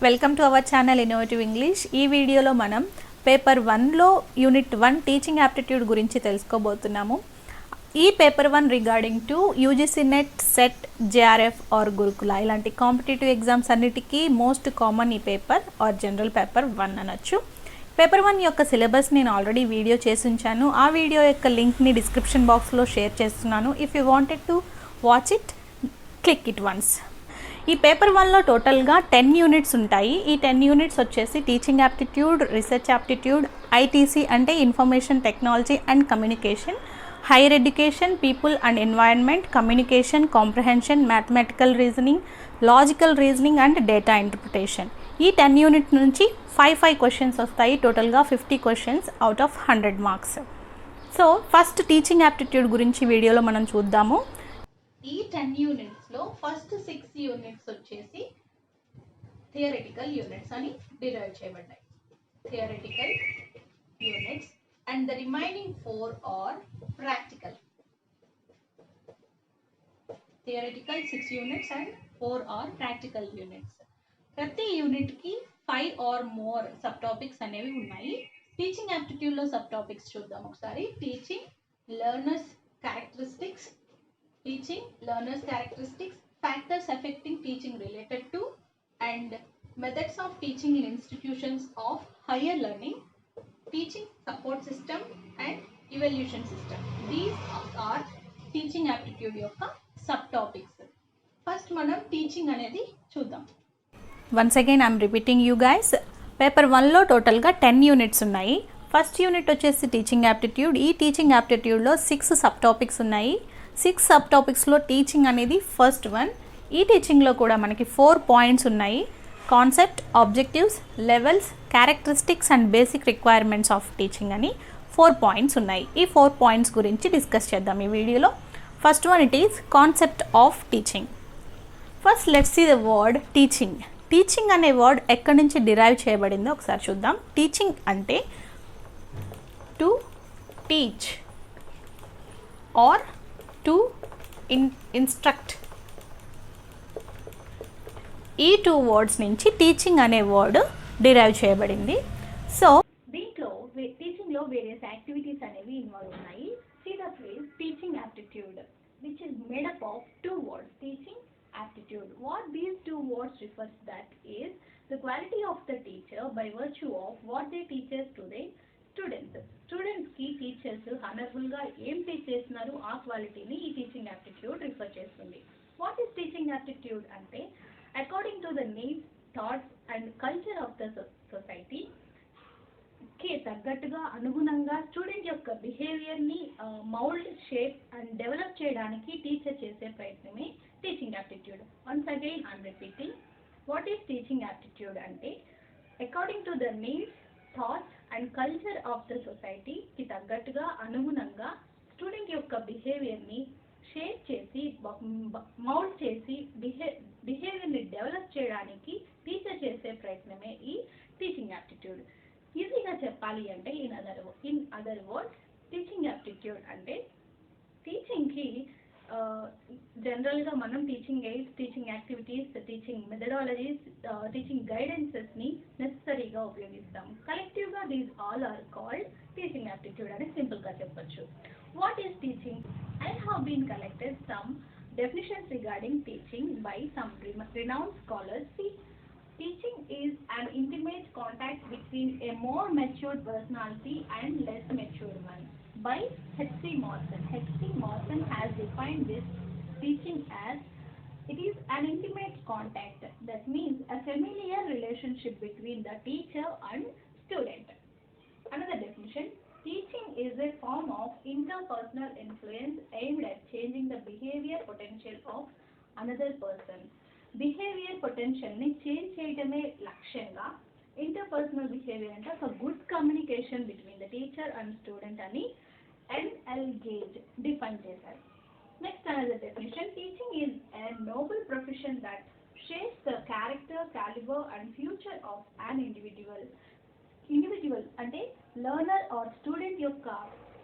Welcome to our channel innovative English. ఈ వీడియోలో మనం పేపర్ 1లో యూనిట్ 1 టీచింగ్ యాప్టిట్యూడ్ గురించి తెలుసుకోబోతున్నాము. ఈ paper 1 regarding to UGC NET, SET, JRF or Gurukula ఇలాంటి కాంపిటేటివ్ ఎగ్జామ్స్ అన్నిటికీ మోస్ట్ కామన్ ఈ పేపర్ ఆర్ జనరల్ పేపర్ 1 అనొచ్చు. పేపర్ 1 యొక్క సిలబస్ నేను ఆల్రెడీ వీడియో చేసి ఉంచాను. ఆ వీడియో యొక్క లింక్ని డిస్క్రిప్షన్ బాక్స్లో షేర్ చేస్తున్నాను. If you wanted to watch it, click it once. ఈ పేపర్ 1లో టోటల్గా 10 యూనిట్స్ ఉంటాయి. ఈ 10 యూనిట్స్ వచ్చేసి teaching aptitude, research aptitude, ITC అంటే information technology and communication, higher education, people and environment, communication, comprehension, mathematical reasoning, logical reasoning and data interpretation. ఈ 10 unit నుంచి 5 questions వస్తాయి. టోటల్గా 50 questions out of 100 marks. So first teaching aptitude గురించి వీడియోలో మనం చూద్దాము. ఈ 10 యూనిట్స్లో ఫస్ట్ 6 యూనిట్స్ వచ్చేసి థియరిటికల్ యూనిట్స్ అని డిరైవ్ చేయబడ్డాయి. Theoretical units and the remaining 4 are practical. Theoretical 6 units and 4 are practical units. ప్రతి యూనిట్కి 5 ఆర్ మోర్ సబ్ టాపిక్స్ అనేవి ఉన్నాయి. టీచింగ్ యాప్టిట్యూడ్లో సబ్ టాపిక్స్ చూద్దాం ఒకసారి. Teaching learners characteristics, teaching learners characteristics, factors affecting teaching related to, and methods of teaching in institutions of higher learning, teaching support system and evaluation system. These are teaching aptitude యొక్క subtopics. First మనం teaching అనేది చూద్దాం. Once again I'm repeating you guys. Paper 1లో టోటల్గా 10 units ఉన్నాయి. First unit వచ్చేసి teaching aptitude. ఈ teaching యాప్టిట్యూడ్లో 6 సబ్ టాపిక్స్ ఉన్నాయి. 6 సబ్ టాపిక్స్లో టీచింగ్ అనేది ఫస్ట్ వన్. ఈ టీచింగ్లో కూడా మనకి 4 పాయింట్స్ ఉన్నాయి. Concept, objectives, levels, characteristics and basic requirements of teaching అని 4 పాయింట్స్ ఉన్నాయి. ఈ 4 పాయింట్స్ గురించి డిస్కస్ చేద్దాం ఈ వీడియోలో. First one it is concept of teaching. First let's see the word teaching. Teaching అనే వర్డ్ ఎక్కడి నుంచి డిరైవ్ చేయబడిందో ఒకసారి చూద్దాం. టీచింగ్ అంటే to teach or to instruct. ఈ 2 వర్డ్స్ నుంచి టీచింగ్ అనే వర్డ్ డిరైవ్ చేయబడింది. సో దీంట్లో టీచింగ్లో వేరియస్ యాక్టివిటీస్ అనేవి ఇన్వాల్వ్ ఉన్నాయి. See the phrase teaching aptitude which is made up of 2 words, teaching aptitude. What these 2 words refers that is the quality of the teacher by virtue of what they teaches to the students కి teachers honourful గా ఏం teach చేస్తున్నారు ఆ క్వాలిటీని ఈ teaching aptitude refer చేస్తుంది. What is teaching aptitude అంటే according to the needs, thoughts and culture of the society కి తగ్గట్టుగా అనుగుణంగా స్టూడెంట్ యొక్క బిహేవియర్ ని మౌల్డ్, షేప్ అండ్ డెవలప్ చేయడానికి టీచర్ చేసే ప్రయత్నమే teaching aptitude. Once again I'm repeating, what is teaching aptitude అంటే according to the needs, thoughts and culture of the society కి తగ్గట్టుగా అనుగుణంగా స్టూడెంట్ యొక్క బిహేవియర్ని షేప్ చేసి, మౌల్డ్ చేసి బిహేవియర్ని డెవలప్ చేయడానికి టీచర్ చేసే ప్రయత్నమే ఈ టీచింగ్ యాప్టిట్యూడ్. ఈజీగా చెప్పాలి అంటే in other words teaching aptitude అంటే టీచింగ్కి జనరల్గా మనం teaching aids, teaching activities, teaching methodologies, teaching గైడెన్సెస్ని నెసెసరీగా ఉపయోగిస్తాం. కలెక్టివ్గా these all are called teaching aptitude అని సింపుల్గా చెప్పొచ్చు. What is teaching? I have been collected some definitions regarding teaching by some renowned scholars. See, teaching is an intimate contact between a more matured personality and less matured one. By H.C. Morrison. H.C. Morrison has defined this teaching as it is an intimate contact. That means a familiar relationship between the teacher and student. Another definition, teaching is a form of interpersonal influence aimed at changing the behavior potential of another person. Behavior potential ni change చేయడమే లక్ష్యంగా interpersonal behaviour అంటే ఒక good communication between the teacher and student అని N.L. Gage define చేశారు. Next, another definition, teaching is a noble profession that shapes the character, caliber and future of an individual అంటే learner are student యొక్క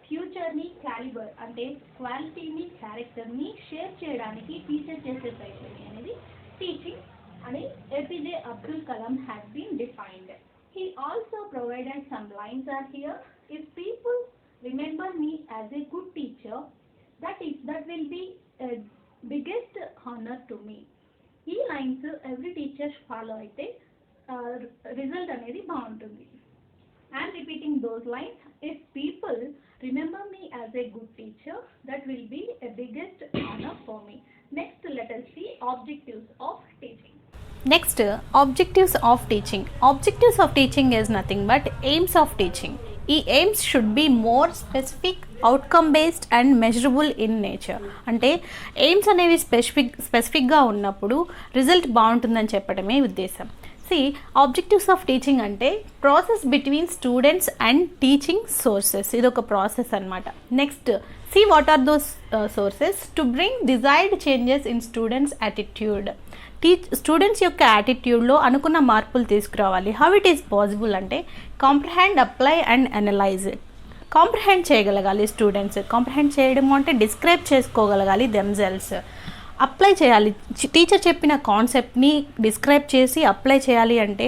ఫ్యూచర్ని, calibre అంటే క్వాలిటీని, క్యారెక్టర్ని shape చేయడానికి teacher చేసే ప్రయత్నం అనేది టీచింగ్ అని APJ Abdul Kalam has been defined. He also provided some lines are here. If people remember me as a good teacher, that will be a biggest honor to me. ఈ lines every teacher follow అయితే result అనేది బాగుంటుంది. I'm repeating those lines. If people remember me as a good teacher, that will be a biggest honor for me. Next, let us see objectives of teaching. Next, objectives of teaching. Objectives of teaching is nothing but aims of teaching. ఈ aims should be more specific, outcome based and measurable in nature. అంటే aims అనేవి స్పెసిఫిక్గా ఉన్నప్పుడు result బాగుంటుందని చెప్పడమే ఉద్దేశం. Objectives of teaching అంటే process between students and teaching sources. ఇది ఒక ప్రాసెస్ అనమాట. Next, what are those sources to bring desired changes in students attitude. Students యొక్క యాటిట్యూడ్లో అనుకున్న మార్పులు తీసుకురావాలి. హౌ ఇట్ ఈస్ పాసిబుల్ అంటే comprehend, apply and analyse. Comprehend చేయగలగాలి స్టూడెంట్స్. కాంప్రహెండ్ చేయడం అంటే డిస్క్రైబ్ చేసుకోగలగాలి దెమ్సెల్వ్స్. అప్లై చేయాలి. టీచర్ చెప్పిన కాన్సెప్ట్ని డిస్క్రైబ్ చేసి అప్లై చేయాలి అంటే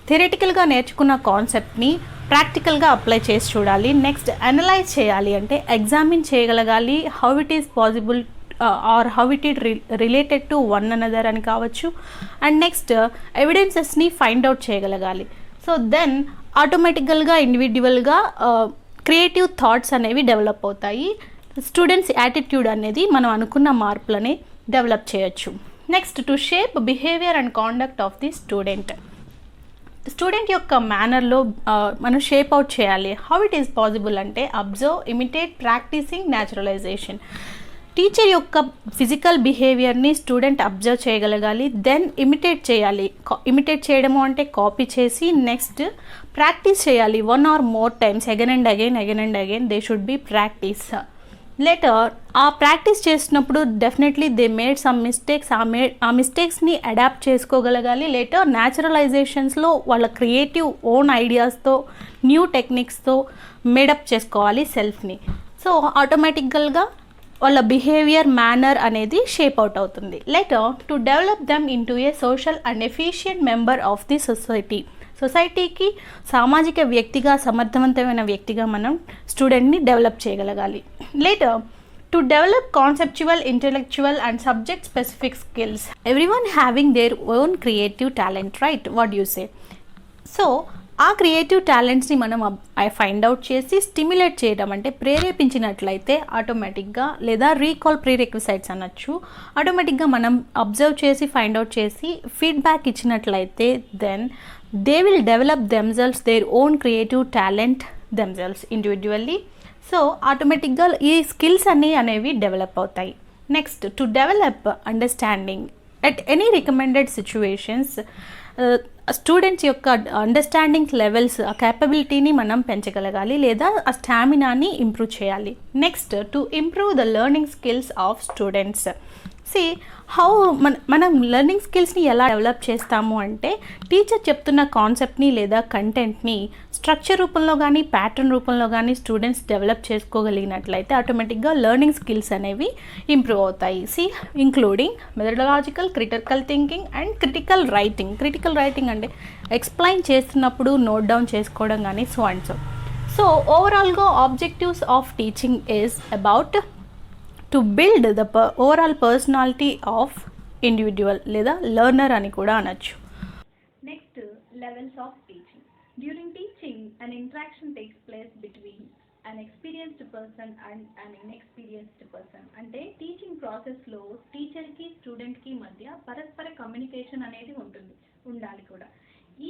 థియరిటికల్గా నేర్చుకున్న కాన్సెప్ట్ని ప్రాక్టికల్గా అప్లై చేసి చూడాలి. నెక్స్ట్, అనలైజ్ చేయాలి అంటే ఎగ్జామిన్ చేయగలగాలి. How it is possible or how it is related to one another అని కావచ్చు. అండ్ నెక్స్ట్, ఎవిడెన్సెస్ని ఫైండ్ అవుట్ చేయగలగాలి. సో దెన్ ఆటోమేటికల్గా ఇండివిజువల్గా క్రియేటివ్ థాట్స్ అనేవి డెవలప్ అవుతాయి. స్టూడెంట్స్ యాటిట్యూడ్ అనేది మనం అనుకున్న మార్పులని డెవలప్ చేయొచ్చు. Next, to shape behaviour and conduct of the student. Student యొక్క మేనర్లో మనం షేప్ అవుట్ చేయాలి. హౌ ఇట్ ఈస్ పాసిబుల్ అంటే observe, imitate, practising, naturalisation. Teacher యొక్క ఫిజికల్ బిహేవియర్ని స్టూడెంట్ అబ్జర్వ్ చేయగలగాలి. దెన్ ఇమిటేట్ చేయాలి. ఇమిటేట్ చేయడము అంటే కాపీ చేసి నెక్స్ట్ ప్రాక్టీస్ చేయాలి. 1 or more times, again and again they should be practice. Later ఆ ప్రాక్టీస్ చేసినప్పుడు definitely they made some mistakes. ఆ మిస్టేక్స్ని అడాప్ట్ చేసుకోగలగాలి. లేటర్ న్యాచురలైజేషన్స్లో వాళ్ళ క్రియేటివ్ ఓన్ ఐడియాస్తో, న్యూ టెక్నిక్స్తో మేడప్ చేసుకోవాలి సెల్ఫ్ని. సో ఆటోమేటికల్గా వాళ్ళ బిహేవియర్, మేనర్ అనేది షేప్ అవుట్ అవుతుంది. Later, to develop them into A social and efficient member of the society. సొసైటీకి సామాజిక వ్యక్తిగా, సమర్థవంతమైన వ్యక్తిగా మనం స్టూడెంట్ని డెవలప్ చేయగలగాలి. Later, to develop conceptual, intellectual and subject specific skills. Everyone having their own creative talent, right? What you say? So ఆ creative టాలెంట్స్ని మనం ఫైండ్ అవుట్ చేసి స్టిమ్యులేట్ చేయడం అంటే ప్రేరేపించినట్లయితే ఆటోమేటిక్గా, లేదా రీకాల్ ప్రీరిక్విసైట్స్ అనొచ్చు, ఆటోమేటిక్గా మనం అబ్జర్వ్ చేసి ఫైండ్ అవుట్ చేసి ఫీడ్బ్యాక్ ఇచ్చినట్లయితే then they will develop themselves their own creative talent themselves individually. So ఆటోమేటిక్గా ఈ స్కిల్స్ అనేవి డెవలప్ అవుతాయి. Next, to develop understanding at any recommended situations. Students యొక్క అండర్స్టాండింగ్ లెవెల్స్, ఆ క్యాపబిలిటీని మనం పెంచగలగాలి లేదా ఆ స్టామినాని ఇంప్రూవ్ చేయాలి. Next, to improve the learning skills of students. How మనం లెర్నింగ్ స్కిల్స్ని ఎలా డెవలప్ చేస్తాము అంటే టీచర్ చెప్తున్న కాన్సెప్ట్ని లేదా కంటెంట్ని స్ట్రక్చర్ రూపంలో కానీ ప్యాటర్న్ రూపంలో కానీ స్టూడెంట్స్ డెవలప్ చేసుకోగలిగినట్లయితే ఆటోమేటిక్గా లెర్నింగ్ స్కిల్స్ అనేవి ఇంప్రూవ్ అవుతాయి. Including methodological, critical thinking and critical writing. Critical writing అంటే ఎక్స్ప్లెయిన్ చేస్తున్నప్పుడు నోట్ డౌన్ చేసుకోవడం కానీ సో అండ్ సో. సో ఓవరాల్గా objectives of teaching is about to build the overall personality of individual లేదా learner అని కూడా అనొచ్చు. Next, levels of teaching. During teaching an interaction takes place between an experienced person and an inexperienced person. అంటే teaching ప్రాసెస్లో టీచర్కి స్టూడెంట్కి మధ్య పరస్పర కమ్యూనికేషన్ అనేది ఉండాలి కూడా.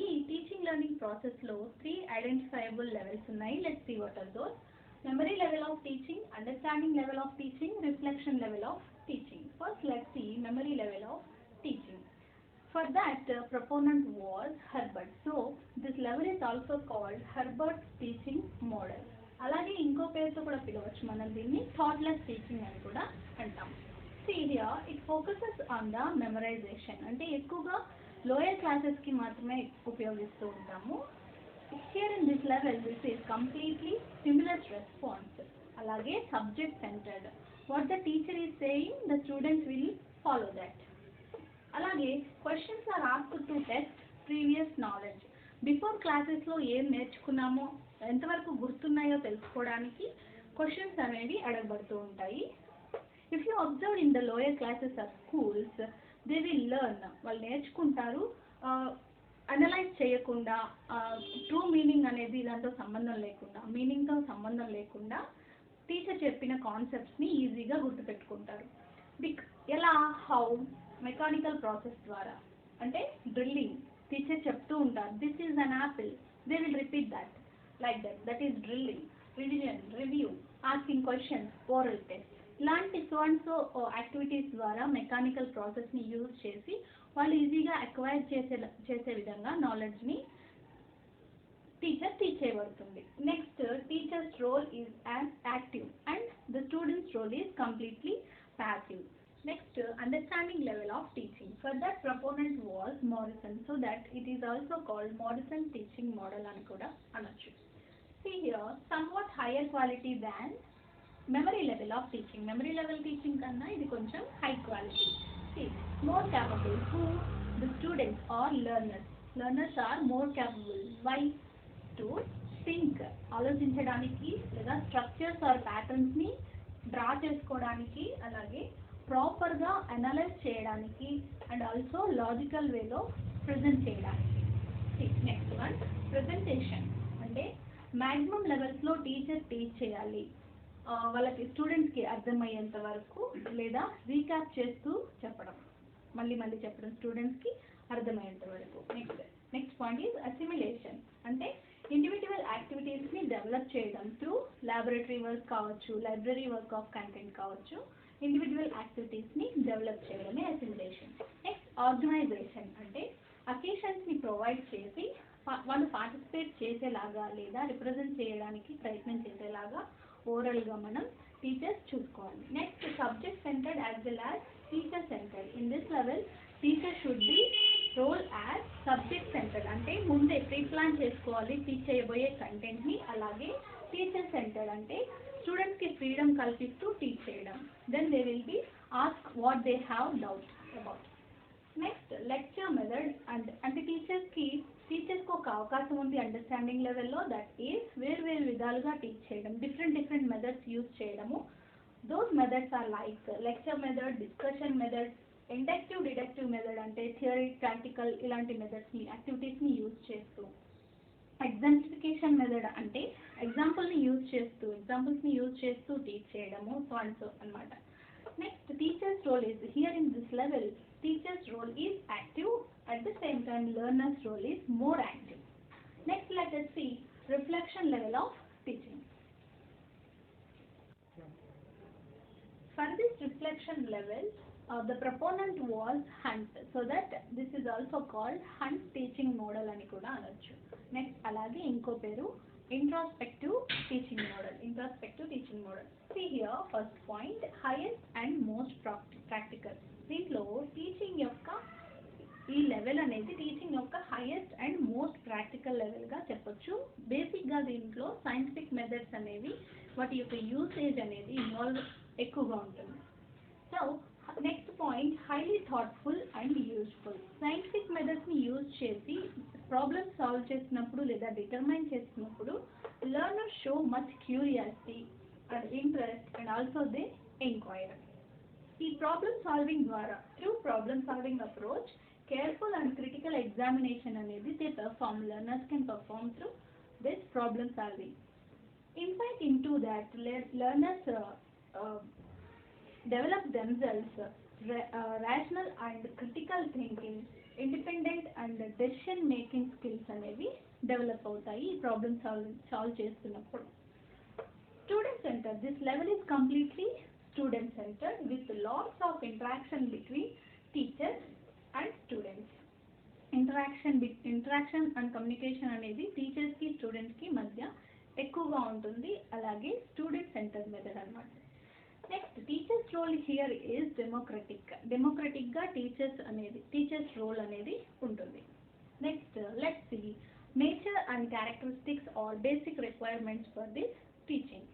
ఈ టీచింగ్ లెర్నింగ్ ప్రాసెస్లో 3 ఐడెంటిఫైయబుల్ లెవెల్స్ ఉన్నాయి. Let's see what are those. Memory level of teaching, understanding level of teaching, reflection level of teaching. First, let's see memory level of teaching. For that, proponent was Herbert. So, this level is also called Herbert's teaching model. అలాగే ఇంకో పేరుతో కూడా పిలవచ్చు మనం దీన్ని thoughtless teaching అని కూడా అంటాం. See here, it focuses on the memorization. అంటే ఎక్కువగా లోయర్ క్లాసెస్కి మాత్రమే ఉపయోగిస్తూ ఉంటాము. Here in this level, this is completely stimulus response. Alage subject centered. What the teacher is saying, the students will follow that. Alage questions are asked to test previous knowledge. Before క్లాసెస్లో ఏం నేర్చుకున్నామో ఎంతవరకు గుర్తున్నాయో తెలుసుకోవడానికి questions అనేవి అడగబడుతూ ఉంటాయి. If you observe in the lower classes of schools, they will learn, వాళ్ళు నేర్చుకుంటారు analyse చేయకుండా, true meaning అనేది దాంతో సంబంధం లేకుండా, మీనింగ్తో సంబంధం లేకుండా టీచర్ చెప్పిన కాన్సెప్ట్స్ని ఈజీగా గుర్తుపెట్టుకుంటారు. ఎలా? హౌ? మెకానికల్ ప్రాసెస్ ద్వారా, అంటే డ్రిల్లింగ్. టీచర్ చెప్తూ ఉంటారు, this is an apple, they will repeat that like that is drilling. Revision, review, asking questions, oral test, ఇలాంటి సో అండ్ సో యాక్టివిటీస్ ద్వారా మెకానికల్ ప్రాసెస్ని యూజ్ చేసి వాళ్ళు ఈజీగా అక్వైర్ చేసే విధంగా నాలెడ్జ్ని టీచర్ టీచ్ చేయబడుతుంది. Next, teachers role is active and the students' role is completely passive. Next, understanding level of teaching. For that, proponent was Morrison, so that it is also called Morrison teaching model అని కూడా అనొచ్చు. See here, somewhat higher quality than memory level of teaching. Memory level teaching కన్నా ఇది కొంచెం high quality. See, more capable. Who? The students or learners. Learners are more capable. Why? To think, ఆలోచించడానికి, లేదా structures are ప్యాటర్న్స్ని draw చేసుకోవడానికి, అలాగే ప్రాపర్గా analyse చేయడానికి, and also logical వేలో ప్రజెంట్ చేయడానికి. Next one, presentation. అంటే మ్యాక్సిమం లెవెల్స్లో టీచర్ టీచ్ చేయాలి, వాళ్ళకి స్టూడెంట్స్కి అర్థమయ్యేంత వరకు, లేదా రీక్యాప్ చేస్తూ చెప్పడం, మళ్ళీ మళ్ళీ చెప్పడం స్టూడెంట్స్కి అర్థమయ్యేంత వరకు. Next point is assimilation. అంటే ఇండివిజువల్ యాక్టివిటీస్ని డెవలప్ చేయడం త్రూ ల్యాబొరేటరీ వర్క్ కావచ్చు, లైబ్రరీ వర్క్ ఆఫ్ కంటెంట్ కావచ్చు, ఇండివిజువల్ యాక్టివిటీస్ని డెవలప్ చేయడమే అసిమిలేషన్. Next, organisation. అంటే అకేషన్స్ని ప్రొవైడ్ చేసి వాళ్ళు పార్టిసిపేట్ చేసేలాగా, లేదా రిప్రజెంట్ చేయడానికి ప్రయత్నం చేసేలాగా ఓవరాల్గా మనం టీచర్స్ చూసుకోవాలి. Next, subject centred as well as teacher centred. In this level teacher should be role as subject centred. అంటే ముందే ప్రీ ప్లాన్ చేసుకోవాలి టీచ్ చేయబోయే కంటెంట్ని. అలాగే టీచర్ సెంటర్డ్ అంటే స్టూడెంట్స్కి ఫ్రీడమ్ కల్పిస్తూ టీచ్ చేయడం. Then they will be ask what they have doubt about. Next, lecture method. అంటే టీచర్స్కి ఒక అవకాశం ఉంది అండర్స్టాండింగ్ లెవెల్లో, దట్ ఈస్ వేరు విధాలుగా టీచ్ చేయడం, డిఫరెంట్ మెథడ్స్ యూజ్ చేయడము. Those methods are like lecture method, discussion method, inductive deductive method. అంటే థియరీ, ప్రాక్టికల్ ఇలాంటి మెథడ్స్ని, యాక్టివిటీస్ని యూజ్ చేస్తూ. ఎగ్జాంప్లిఫికేషన్ మెథడ్ అంటే ఎగ్జాంపుల్స్ని యూజ్ చేస్తూ టీచ్ చేయడము, సో అండ్ సో అనమాట. Next, teachers role is here in this level. Teacher's role is active, at the same time learners' role is more active. Next, let us see reflection level of teaching. For this reflection level, the proponent was Hunt, so that this is also called Hunt teaching model అని కూడా అనొచ్చు. Next, అలాగే ఇంకో పేరు introspective teaching model. See here, first point, highest and most practical. దీంట్లో teaching యొక్క ఈ level అనేది టీచింగ్ యొక్క హైయెస్ట్ అండ్ మోస్ట్ ప్రాక్టికల్ లెవెల్గా చెప్పొచ్చు. బేసిక్గా దీంట్లో సైంటిఫిక్ మెథడ్స్ అనేవి, వాటి యొక్క యూసేజ్ అనేది ఇన్వాల్వ్ ఎక్కువగా ఉంటుంది. So next point, highly thoughtful and useful. Scientific మెథడ్స్ని యూజ్ చేసి ప్రాబ్లమ్స్ సాల్వ్ చేసినప్పుడు, లేదా డిటర్మైన్ చేసినప్పుడు learners show much curiosity and interest, and also they enquire. ఈ ప్రాబ్లమ్ సాల్వింగ్ ద్వారా, through problem solving approach, careful and critical examination అనేది learners can perform through this problem solving. Insight into that, learners develop themselves rational and critical thinking, independent and decision making skills అనేవి develop అవుతాయి ఈ problem solve చేస్తున్నప్పుడు. Student centered. This level is completely student centered with lots of interaction between teachers and students. Interaction and communication అనేది teachers కి students కి మధ్య ఎక్కువగా ఉంటుంది. అలాగే స్టూడెంట్ సెంటర్ మెథడ్ అన్నమాట. Next, teachers role here is democratic గా టీచర్స్ రోల్ అనేది ఉంటుంది. Next, let's see nature and characteristics or basic requirements for this teaching.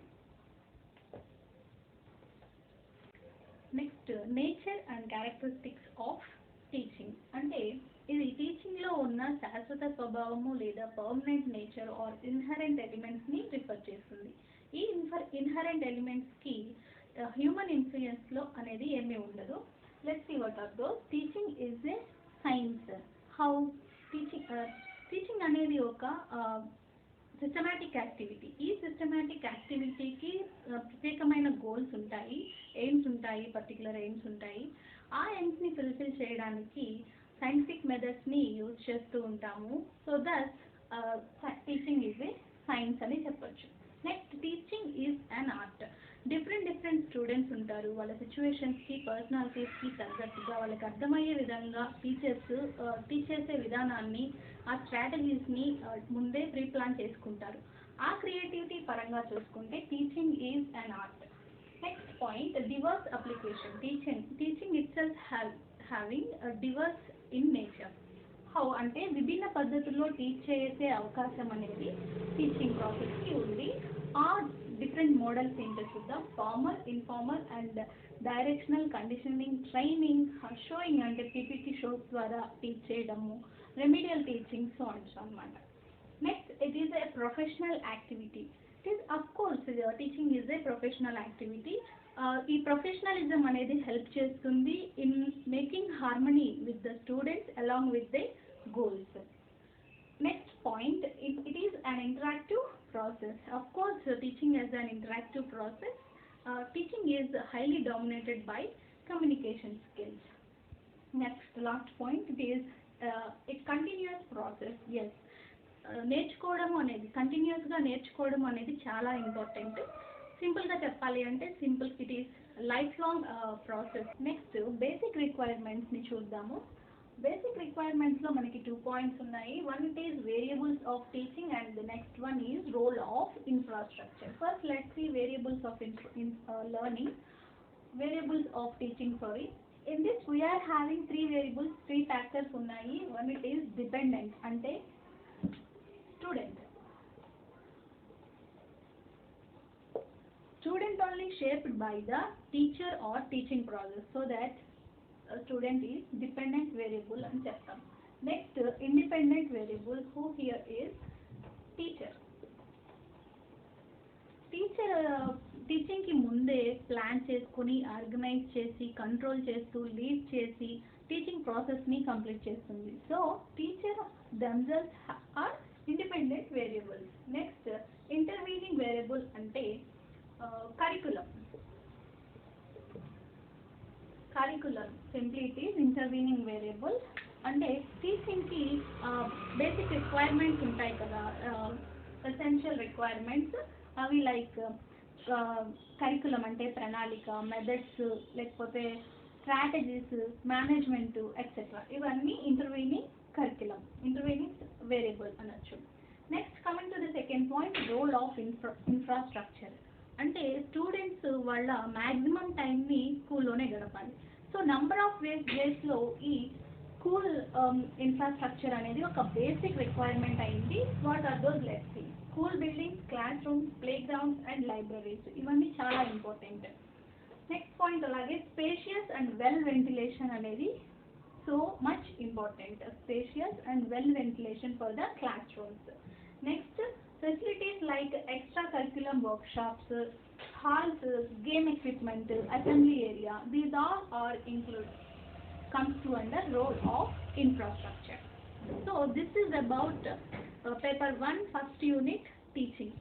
Next, nature and characteristics of teaching. అంటే ఇది టీచింగ్లో ఉన్న శాశ్వత స్వభావము లేదా పర్మనెంట్ నేచర్ ఆర్ ఇన్హరెంట్ ఎలిమెంట్స్ని రిఫర్ చేస్తుంది. ఈ ఇన్హరెంట్ ఎలిమెంట్స్కి హ్యూమన్ ఇన్ఫ్లుయెన్స్లో అనేది ఏమీ ఉండదు. Let's see what are those. Teaching is a science. How teaching అనేది ఒక సిస్టమాటిక్ యాక్టివిటీ. ఈ సిస్టమాటిక్ యాక్టివిటీకి ప్రత్యేకమైన గోల్స్ ఉంటాయి, ఎయిమ్స్ ఉంటాయి, పర్టికులర్ ఎయిమ్స్ ఉంటాయి. ఆ ఎయిమ్స్ని ఫుల్ఫిల్ చేయడానికి సైంటిఫిక్ మెథడ్స్ని యూజ్ చేస్తూ ఉంటాము. So that teaching is a science అని చెప్పొచ్చు. Next, teaching is an art. Different students ఉంటారు. వాళ్ళ సిచ్యువేషన్స్కి, పర్సనాలిటీస్కి తగ్గట్టుగా వాళ్ళకి అర్థమయ్యే విధంగా టీచ్ చేసే విధానాన్ని, ఆ స్ట్రాటజీస్ని ముందే ప్రీ ప్లాన్ చేసుకుంటారు. ఆ క్రియేటివిటీ పరంగా చూసుకుంటే teaching is an art. Next point, divorce application. Teaching itself having divorce in nature. How అంటే విభిన్న పద్ధతుల్లో టీచ్ చేసే అవకాశం అనేది టీచింగ్ ప్రాసెస్కి ఉంది. ఆ డిఫరెంట్ మోడల్స్ ఏంటో చూద్దాం. Formal, informal and directional, conditioning, training, showing అంటే పీపీటీ షోస్ ద్వారా టీచ్ చేయడము, రెమిడియల్ టీచింగ్, సో అన్నమాట. Next, it is a professional activity. It is of course teaching is a professional activity. ఈ professionalism అనేది help చేస్తుంది in making harmony with the students along with the goals. Next point, it is an interactive process. Of course, teaching is an interactive process. Teaching is highly dominated by communication skills. Next, last point, it is a continuous process. Yes, నేర్చుకోవడం అనేది కంటిన్యూస్గా నేర్చుకోవడం అనేది చాలా important. సింపుల్గా చెప్పాలి అంటే it is life long process. Next, basic రిక్వైర్మెంట్స్ని చూద్దాము. బేసిక్ రిక్వైర్మెంట్స్లో మనకి 2 పాయింట్స్ ఉన్నాయి. One it is variables of teaching and the next one is role of infrastructure. First let's see variables of learning, variables of teaching, sorry. In this we are having 3 variables, 3 factors ఉన్నాయి. One it is dependent అంటే student only shaped by the teacher or teaching process, so that student is dependent variable అని చెప్తాం. Next, independent variable, who here is teacher. టీచింగ్కి ముందే plan చేసుకుని, organise చేసి, control చేస్తూ, lead చేసి teaching ప్రాసెస్ని complete చేస్తుంది. So teacher themselves are independent variables. Next, intervening variable అంటే curriculum. Simply it is intervening variable. అంటే టీచింగ్కి బేసిక్ రిక్వైర్మెంట్స్ ఉంటాయి కదా, ఎసెన్షియల్ రిక్వైర్మెంట్స్. అవి లైక్ కరికులం అంటే ప్రణాళిక, మెథడ్స్, లేకపోతే స్ట్రాటజీస్, మేనేజ్మెంట్ ఎక్సెట్రా. ఇవన్నీ ఇంటర్వీనింగ్ వేరియబుల్ అనొచ్చు. Next, coming to the second point, role of infrastructure. అంటే స్టూడెంట్స్ వాళ్ళ మ్యాక్సిమం టైంని స్కూల్లోనే గడపాలి. సో నంబర్ ఆఫ్ వేస్లో ఈ స్కూల్ ఇన్ఫ్రాస్ట్రక్చర్ అనేది ఒక బేసిక్ రిక్వైర్మెంట్ అయింది. What are those? Let's see. School buildings, classrooms, playgrounds and libraries, ఇవన్నీ చాలా ఇంపార్టెంట్. నెక్స్ట్ పాయింట్, అలాగే స్పేషియస్ అండ్ వెల్ వెంటిలేషన్ అనేది so much important. Spacious and well ventilation for the classrooms. Next, facilities like extra curriculum workshops, halls, game equipment, assembly area, these all are comes to under role of infrastructure. So this is about paper 1 first unit teaching.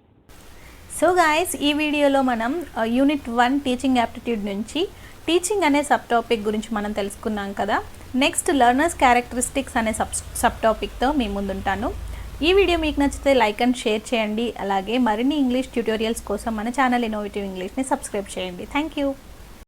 So guys, ఈ వీడియోలో మనం unit 1 teaching aptitude నుంచి teaching అనే sub topic గురించి మనం తెలుసుకున్నాం కదా. Next, learners characteristics అనే సబ్ టాపిక్తో మీ ముందుంటాను. ఈ వీడియో మీకు నచ్చితే లైక్ అండ్ షేర్ చేయండి. అలాగే మరిన్ని ఇంగ్లీష్ ట్యూటోరియల్స్ కోసం మన ఛానల్ ఇన్నోవేటివ్ ఇంగ్లీష్ని సబ్స్క్రైబ్ చేయండి. Thank you.